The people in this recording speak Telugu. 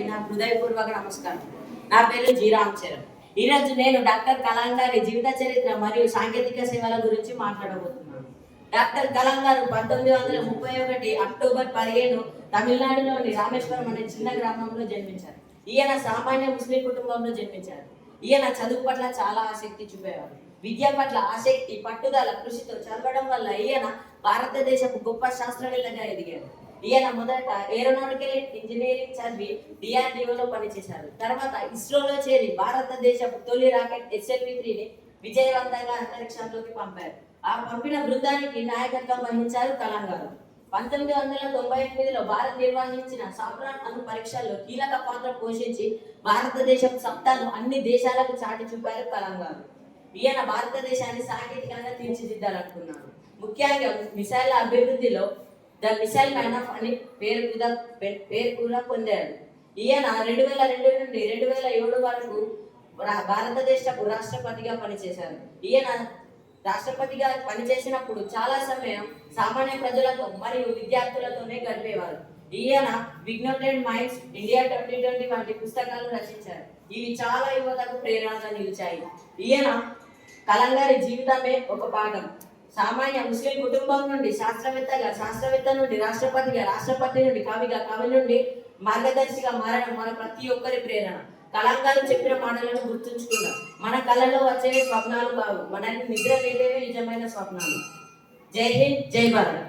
నా హృదయపూర్వక నమస్కారం. నా పేరు జి రామ్ చరణ్. ఈరోజు నేను డాక్టర్ కలాం గారి జీవిత చరిత్ర మరియు సాంకేతిక సేవల గురించి మాట్లాడబోతున్నాను. డాక్టర్ కలాం గారు 1931 అక్టోబర్ 15 తమిళనాడులోని రామేశ్వరం అనే చిన్న గ్రామంలో జన్మించారు. ఈయన సామాన్య ముస్లిం కుటుంబంలో జన్మించారు. ఈయన చదువు పట్ల చాలా ఆసక్తి చూపేవారు. విద్య పట్ల ఆసక్తి, పట్టుదల, కృషితో చదవడం వల్ల ఈయన భారతదేశపు గొప్ప శాస్త్రవేత్తగా ఎదిగారు. ఈయన మొదట ఏరోనాటికల్ ఇంజనీరింగ్ చదివి డిఆర్డిఓలో పనిచేశారు. తర్వాత ఇస్రోలో చేరి భారతదేశపు తొలి రాకెట్ SLV-3ని విజయవంతంగా అంతరిక్షంలోకి పంపారు. ఆ పంపిన బృందానికి నాయకత్వం వహించారు కలాం గారు. 1998లో భారత్ నిర్వహించిన సాఫ్రాన్ అణు పరీక్షల్లో కీలక పాత్ర పోషించి భారతదేశపు సత్తాను అన్ని దేశాలకు చాటి చూపారు కలాం గారు. ఈయన భారతదేశాన్ని సాంకేతికంగా తీర్చిదిద్దాలనుకున్నారు. ముఖ్యంగా మిసైల్ అభివృద్ధిలో ద మిసైల్ మ్యాన్ ఆఫ్ అని పేరు కూడా పొందారు. ఈయన 2002 నుండి 2007 వరకు భారతదేశపు రాష్ట్రపతిగా పనిచేశారు. ఈయన రాష్ట్రపతిగా పనిచేసినప్పుడు చాలా సమయం సామాన్య ప్రజలతో మరియు విద్యార్థులతోనే గడిపేవారు. ఈయన విగ్నోటెడ్ మైండ్స్, ఇండియా 2020 వంటి పుస్తకాలు రచించారు. ఇవి చాలా యువతకు ప్రేరణగా నిలిచాయి. ఈయన కలాం గారి జీవితమే ఒక పాఠం. సామాన్య ముస్లిం కుటుంబం నుండి శాస్త్రవేత్తగా, శాస్త్రవేత్త నుండి రాష్ట్రపతిగా, రాష్ట్రపతి నుండి కవిగా, కవి నుండి మార్గదర్శిగా మారడం మన ప్రతి ఒక్కరి ప్రేరణ. కలాం గారు చెప్పిన మాటలను గుర్తుంచుకుందాం. మన కళలో వచ్చే స్వప్నాలు కావు, మనల్ని నిద్ర లేపేవే నిజమైన స్వప్నాలు. జై హింద్, జై భారత్.